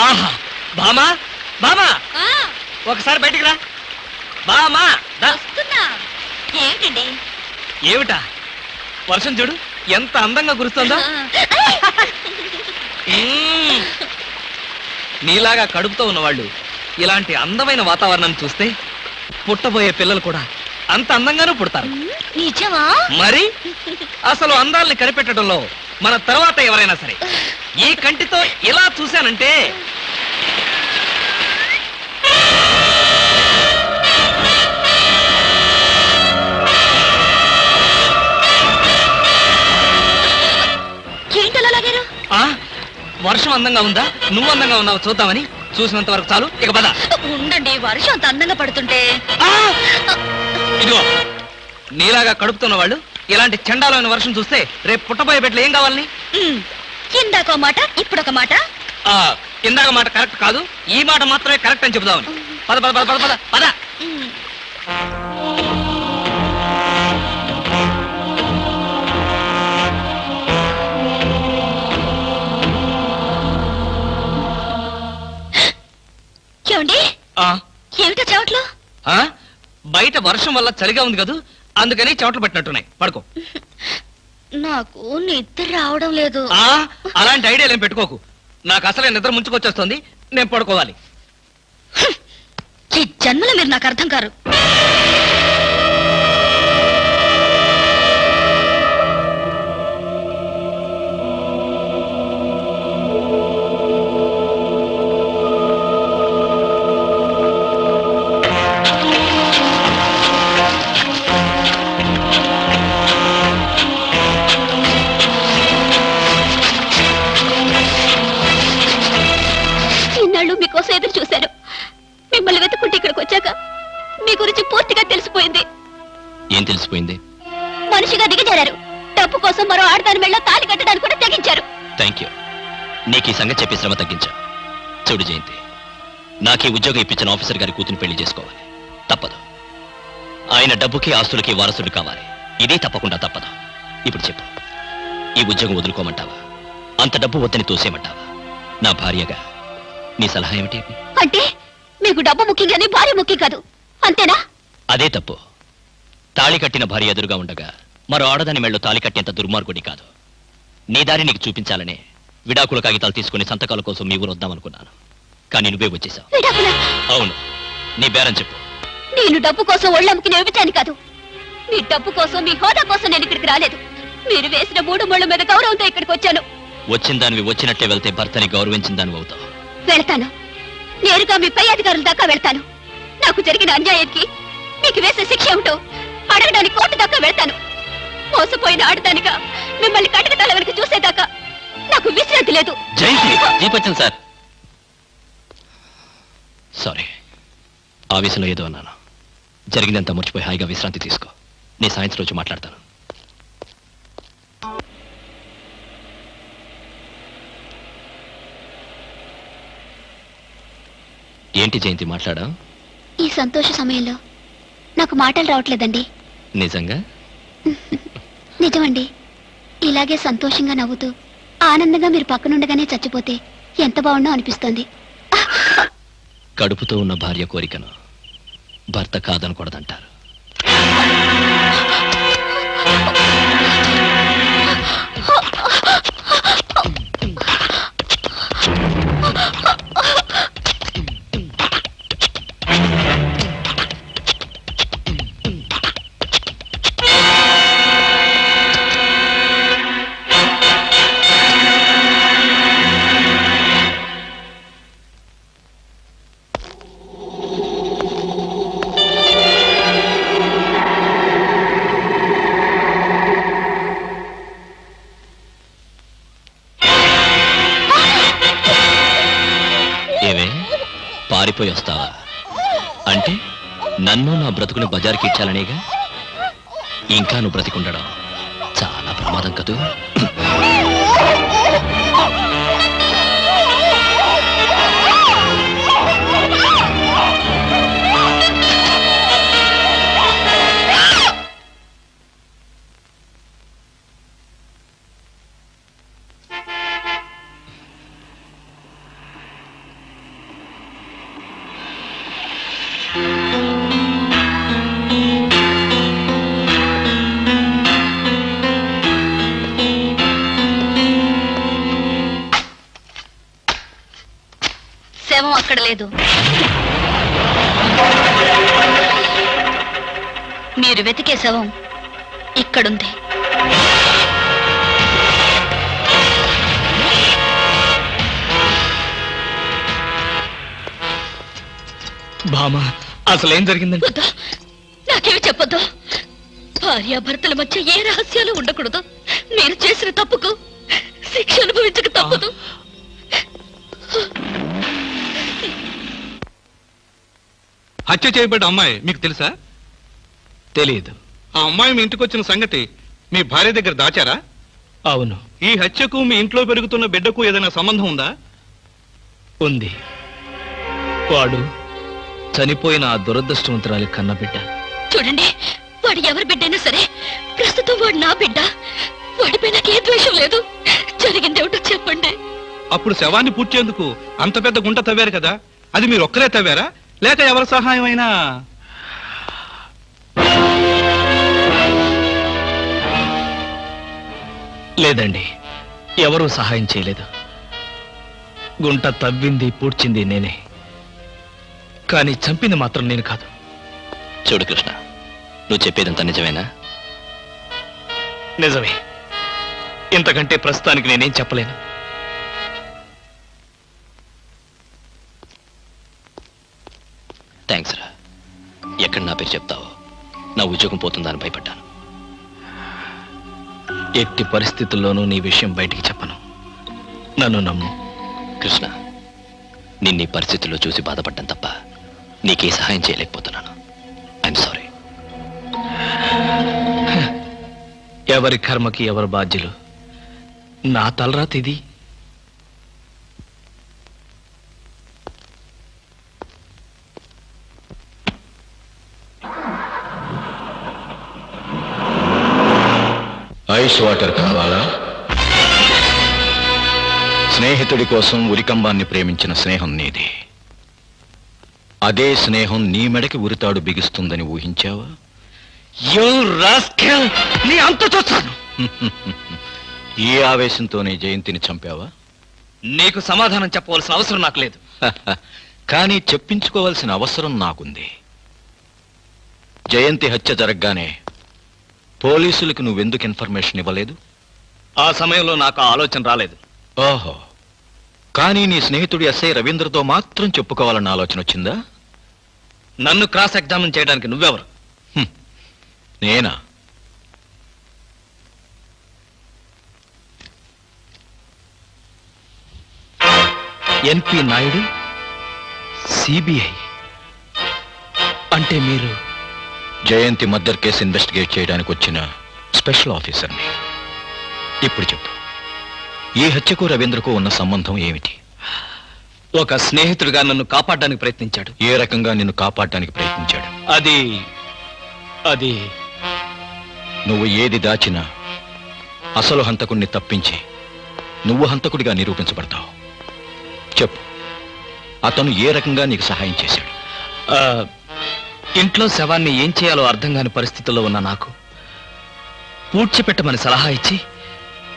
ఆహా బామా బామా ఒకసారి బయటికి రా బామా ఏంటండి? ఏమిటా వర్షం చూడు ఎంత అందంగా కురుస్తుందో. నీలాగా కడుపుతో ఉన్నవాళ్ళు ఇలాంటి అందమైన వాతావరణాన్ని చూస్తే పుట్టబోయే పిల్లలు కూడా అంత అందంగానూ పుడతారు. నిజమా? మరి అసలు అందాల్ని కనిపెట్టడంలో మన తర్వాత ఎవరైనా సరే ఈ కంటితో ఇలా చూశానంటే ఏంటలా లాగారు? వర్షం అందంగా ఉందా నువ్వు అందంగా ఉన్నావు చూద్దామని. చూసినంత వరకు చాలు, ఇక పద. ఉండండి, వర్షం అంత అందంగా పడుతుంటే. ఇదిగో నీలాగా కడుపుతున్న వాళ్ళు ఇలాంటి చండాలమైన వర్షం చూస్తే రేపు పుట్టబోయే బిడ్డలు ఏం కావాలని? ఇందాక మాట ఇప్పుడొక మాట. ఇందాక మాట కరెక్ట్ కాదు, ఈ మాట మాత్రమే కరెక్ట్ అని చెబుదామని. పద పద పద పద పద పద. ఏమండి? ఏమిటో చెవట్లు? బయట వర్షం వల్ల చలిగా ఉంది కదా, అందుకని చెవట్లు పట్టినట్టున్నాయి. పడుకో. నాకు నిద్ర రావడం లేదు. అలాంటి ఐడియాలు ఏం పెట్టుకోకు. నాకు అసలే నిద్ర ముంచుకొచ్చేస్తోంది, నేను పడుకోవాలి. ఈ జన్మలో మీరు నాకు అర్థం కారు. మీకోసం ఎదురు చూశాను. మిమ్మల్ని వెతుక్కుంటే ఇక్కడికి వచ్చాక మీ గురించి పూర్తిగా తెలిసిపోయింది. ఏం తెలిసిపోయింది? మనిషిగా దిగజారారు. డబ్బు కోసం మరో ఆడదాని మెళ్ళ తాళి కట్టడానికి కూడా తెగించారు. Thank you. నీకు ఈ సంగతి చెప్పి శ్రమ తగ్గించా. చూడు జయంతి, నాకు ఈ ఉద్యోగం ఇప్పించిన ఆఫీసర్ గారి కూతురు పెళ్లి చేసుకోవాలి. తప్పదు. ఆయన డబ్బుకి ఆస్తులకి వారసుడు కావాలి. ఇదే తప్పకుండా తప్పదు. ఇప్పుడు చెప్పు, ఈ ఉద్యోగం వదులుకోమంటావా, అంత డబ్బు వద్దని తోసేయమంటావా? నా భార్యగా నీ సలహా ఏమిటి? అంటే మీకు డబ్బు ముఖ్యం కానీ భార్య ముఖ్యం కాదు, అంతేనా? అదే తప్పు. తాళి కట్టిన భార్య ఎదురుగా ఉండగా మరో ఆడదాని మెళ్ళో తాళి కట్టేంత దుర్మార్గుడి కాదు. నీ దారి నీకు చూపించాలనే విడాకుల కాగితాలు తీసుకుని సంతకాల కోసం మీ ఊరు వద్దామనుకున్నాను. కానీ నువ్వే వచ్చేసావు. అవును, నీ బేరం చెప్పు. నేను డబ్బు కోసం ఒళ్ళమ్ముకుని ఇవ్వటాను కాదు. మీ డబ్బు కోసం, మీ హోదా కోసం నేను ఇక్కడికి రాలేదు. మీరు వేసిన 3 ముళ్ళ మీద గౌరవంతో ఇక్కడికి వచ్చాను. వచ్చిన దానివి వచ్చినట్లే వెళ్తే భర్తని గౌరవించిన దానివి అవుతావు. వెళ్తాను, నేరుగా మీ పై అధికారుల దాకా వెళ్తాను. నాకు జరిగిన అన్యాయానికి మీకు వేసే శిక్ష ఏమిటో అడగడానికి కోర్టు దాకా వెళ్తాను. మోసపోయిన ఆడదానిగా మిమ్మల్ని కటకటాల వెనక చూసేదాకా నాకు విశ్రాంతి లేదు. జీపచ్చన్ సార్, సారీ, ఆవేశంలో ఏదో అన్నాను. జరిగినంత మర్చిపోయి హాయిగా విశ్రాంతి తీసుకో. నీ సాయంత్రం రోజు మాట్లాడతాను. ఏంటి జయంతి మాట్లాడా? ఈ సంతోష సమయంలో నాకు మాటలు రావట్లేదండి. నిజంగా? నిజమండి. ఇలాగే సంతోషంగా నవ్వుతూ ఆనందంగా మీరు పక్కనుండగానే చచ్చిపోతే ఎంత బాగుండో అనిపిస్తోంది. కడుపుతో ఉన్న భార్య కోరికను భర్త కాదనకూడదంటారు. పారిపోయి వస్తావా? అంటే నన్ను నా బ్రతుకుని బజార్కి ఇచ్చాలనేగా. ఇంకా నువ్వు బ్రతికుండడం చాలా ప్రమాదం కదూ. అక్కడ లేదు. మీరు వెతికే శవం ఇక్కడుంది. బామా, అసలేం జరిగిందండి? వద్దు, నాకేమి చెప్పొద్దు. భార్యాభర్తల మధ్య ఏ రహస్యాలు ఉండకూడదు. మీరు చేసిన తప్పుకు శిక్ష అనుభవించక తప్పదు. హత్య చేయబడ్డ అమ్మాయి మీకు తెలుసా? తెలియదు. ఆ అమ్మాయి మీ ఇంటికి వచ్చిన సంగతి మీ భార్య దగ్గర దాచారా? అవును, ఈ హత్యకు మీ ఇంట్లో పెరుగుతున్న బిడ్డకు ఏదైనా సంబంధం ఉందా? ఉంది. వాడు చనిపోయిన ఆ దురదృష్టవంతురాలి కన్న బిడ్డ. చూడండి, వాడు ఎవరి బిడ్డైనా సరే, ప్రస్తుతం వాడు నా బిడ్డ. వాడిపై నాకు ఏ ద్వేషం లేదు. జరిగిందేమిటో చెప్పండి. అప్పుడు శవాన్ని పూడ్చేందుకు అంత పెద్ద గుంట తవ్వారు కదా, అది మీరు ఒక్కరే తవ్వారా లేక ఎవరి సహాయం అయినా? లేదండి, ఎవరూ సహాయం చేయలేదు. గుంట తవ్వింది పూడ్చింది నేనే, కానీ చంపింది మాత్రం నేను కాదు. చూడు కృష్ణ, నువ్వు చెప్పేదంతా నిజమేనా? నిజమే. ఇంతకంటే ప్రస్తుతానికి నేనేం చెప్పలేను. థ్యాంక్స్ రా. ఎక్కడ నా పేరు చెప్తావో నా ఉద్యోగం పోతుందని భయపడ్డాను. ఎట్టి పరిస్థితుల్లోనూ నీ విషయం బయటికి చెప్పను. నన్ను నమ్ము. కృష్ణ, నిన్ను ఈ పరిస్థితుల్లో చూసి బాధపడ్డాను తప్ప నీకే సహాయం చేయలేకపోతున్నాను. I'm sorry. ఎవరి కర్మకి ఎవరు బాధ్యులు. నా తలరాత ఇది. ఐస్ వాటర్ కావాలా? స్నేహితుడి కోసం ఉరికంబాన్ని ప్రేమించిన స్నేహం నీది. అదే స్నేహం నీ మెడకి ఉరితాడు బిగిస్తుందని ఊహించావా? నీ అంత చూస్తాను. ఈ ఆవేశంతోనే జయంతిని చంపావా? నీకు సమాధానం చెప్పవలసిన అవసరం నాకు లేదు. కానీ చెప్పించుకోవాల్సిన అవసరం నాకుంది. జయంతి హత్య జరగగానే పోలీసులకు నువ్వెందుకు ఇన్ఫర్మేషన్ ఇవ్వలేదు? ఆ సమయంలో నాకు ఆ ఆలోచన రాలేదు. ఓహో, కానీ నీ స్నేహితుడు ఎస్ఐ రవీంద్రతో మాత్రం చెప్పుకోవాలన్న ఆలోచన వచ్చిందా? నన్ను క్రాస్ ఎగ్జామిన్ చేయడానికి నువ్వెవరు? నేనా? ఎన్పి నాయుడు, సిబిఐ. అంటే మీరు జయంతి మర్డర్ కేసు ఇన్వెస్టిగేట్ చేయడానికి వచ్చిన స్పెషల్ ఆఫీసర్ని. ఇప్పుడు చెప్పు, ఈ హత్యకు రవీంద్రకు ఉన్న సంబంధం ఏమిటి? ఒక స్నేహితుడిగా నన్ను కాపాడడానికి ప్రయత్నించాడు. ఏ రకంగా నిన్ను కాపాడడానికి ప్రయత్నించాడు? అది నువ్వు ఏది దాచినా అసలు హంతకుడిని తప్పించి నువ్వు హంతకుడిగా నిరూపించబడతావు. చెప్పు, అతను ఏ రకంగా నీకు సహాయం చేశాడు? ఇంట్లో శవాన్ని ఏం చేయాలో అర్థం కాని పరిస్థితుల్లో ఉన్న నాకు పూడ్చిపెట్టమని సలహా ఇచ్చి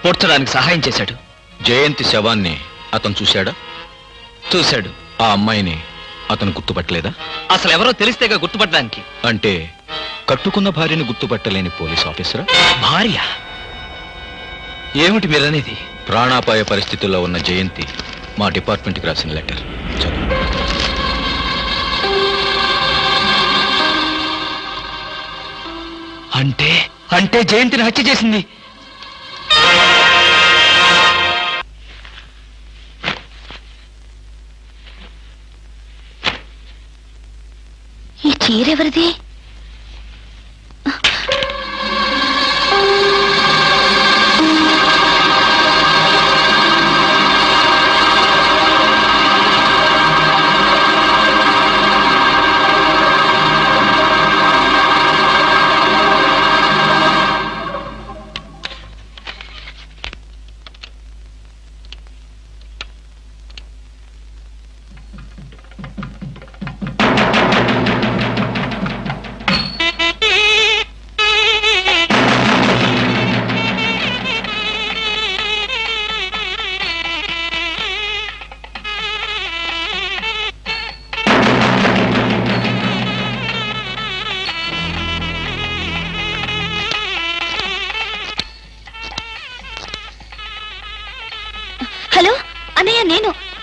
పూడ్చడానికి సహాయం చేశాడు. జయంతి శవాన్ని అతను చూశాడా? చూశాడు. ఆ అమ్మాయిని అతను గుర్తుపట్టలేదా? అసలు ఎవరో తెలిస్తేగా గుర్తుపట్టడానికి. అంటే కట్టుకున్న భార్యని గుర్తుపట్టలేని పోలీస్ ఆఫీసరా? భార్య? ఏమిటి మీరనేది? ప్రాణాపాయ పరిస్థితుల్లో ఉన్న జయంతి మా డిపార్ట్మెంట్కి రాసిన లెటర్ చదువు. అంటే జయంతిని హత్య చేసింది ఈ చీరెవరిది?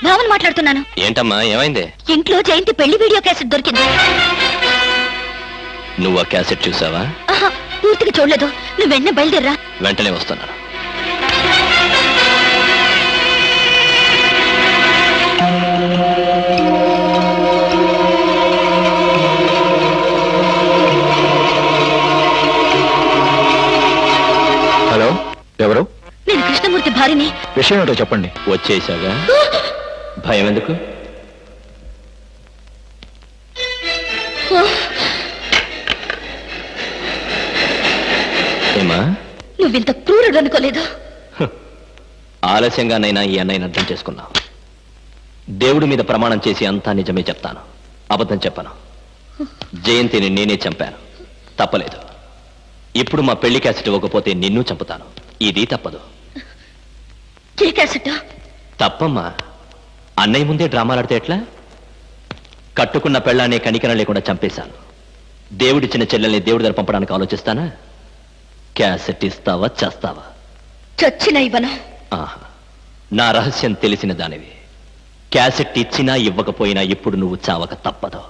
భావన మాట్లాడుతున్నాను. ఏంటమ్మా ఏమైంది? ఇంట్లో జయంతి పెళ్లి వీడియో క్యాసెట్ దొరికింది. నువ్వు ఆ క్యాసెట్ చూసావా? ఆహా, పూర్తిగా చూడలేదు. నువ్వు వెంటనే బయలుదేరా. వెంటనే వస్తున్నాను. హలో, ఎవరు? నేను కృష్ణమూర్తి భార్యని. విషయం ఏంటో చెప్పండి. వచ్చేసాగా, భయం ఎందుకు? ఏమా, నువ్వింత క్రూరుడు అనుకోలేదు. ఆలస్యంగానైనా ఈ అన్నయ్యని అర్థం చేసుకున్నావు. దేవుడి మీద ప్రమాణం చేసి అంతా నిజమే చెప్తాను, అబద్ధం చెప్పను. జయంతిని నేనే చంపాను, తప్పలేదు. ఇప్పుడు మా పెళ్లి క్యాసెట్ ఇవ్వకపోతే నిన్ను చంపుతాను. ఇది తప్పదు. ఏ క్యాసెట్? తప్పమ్మా. అన్నయ్య ముందే డ్రామాలాడితే ఎట్లా? కట్టుకున్న పెళ్ళాన్ని కనికరం లేకుండా చంపేశాను. దేవుడిచ్చిన చెల్లెల్ని దేవుడి దగ్గర పంపడానికి ఆలోచిస్తానా? క్యాసెట్ ఇస్తావా చేస్తావా? చచ్చిన ఇవ్వను. ఆహా, నా రహస్యం తెలిసిన దానివి. క్యాసెట్ ఇచ్చినా ఇవ్వకపోయినా ఇప్పుడు నువ్వు చావక తప్పదు.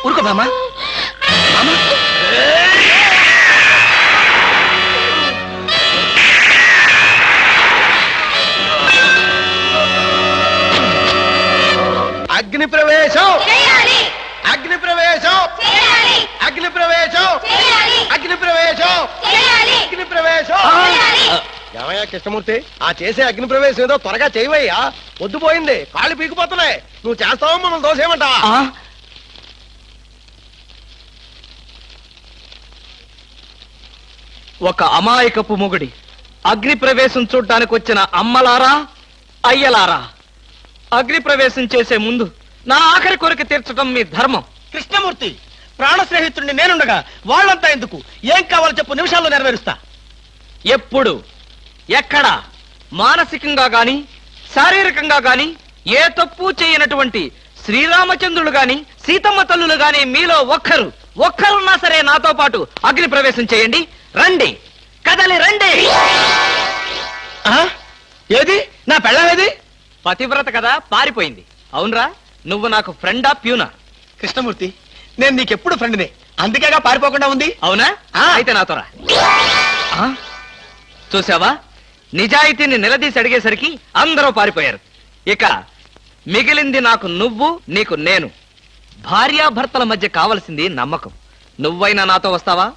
ఊరుకో బామ్మ. బామ్మ. అగ్ని ప్రవేశం, అగ్ని ప్రవేశం. అగ్ని ప్రవేశం అగ్ని ప్రవేశం అగ్ని ప్రవేశం ఏమయ్యా కృష్ణమూర్తి, ఆ చేసే అగ్ని ప్రవేశం ఏదో త్వరగా చేయవయ్యా, పొద్దుపోయింది, కాళ్ళు పీకిపోతున్నాయి. నువ్వు చేస్తావా మనం దోసేయమంటావా? ఒక అమాయకపు మొగుడి అగ్ని ప్రవేశం చూడ్డానికి వచ్చిన అమ్మలారా, అయ్యలారా, అగ్ని ప్రవేశం చేసే ముందు నా ఆఖరి కోరిక తీర్చడం మీ ధర్మం. కృష్ణమూర్తి, ప్రాణ స్నేహితుడిని నేనుండగా వాళ్ళంతా ఎందుకు? ఏం కావాలో చెప్పు, నిమిషాల్లో నెరవేరుస్తా. ఎప్పుడు, ఎక్కడ, మానసికంగా గాని శారీరకంగా గాని ఏ తప్పు చేయనటువంటి శ్రీరామచంద్రులు గాని సీతమ్మ తల్లులు గాని మీలో ఒక్కరున్నా సరే నాతో పాటు అగ్ని ప్రవేశం చేయండి. రండి, కదలి రండి. ఏది నా పెళ్ళం? ఏది? పతివ్రత కదా, పారిపోయింది. అవునరా, నువ్వు నాకు ఫ్రెండా ప్యూనా? కృష్ణమూర్తి, నేను నీకెప్పుడు ఫ్రెండ్నే, అందుకేగా పారిపోకుండా ఉంది. అవునా? అయితే నాతో రా. చూసావా, నిజాయితీని నిలదీసి అడిగేసరికి అందరూ పారిపోయారు. ఇక మిగిలింది నాకు నువ్వు, నీకు నేను. భార్యాభర్తల మధ్య కావలసింది నమ్మకం. నువ్వైనా నాతో వస్తావా?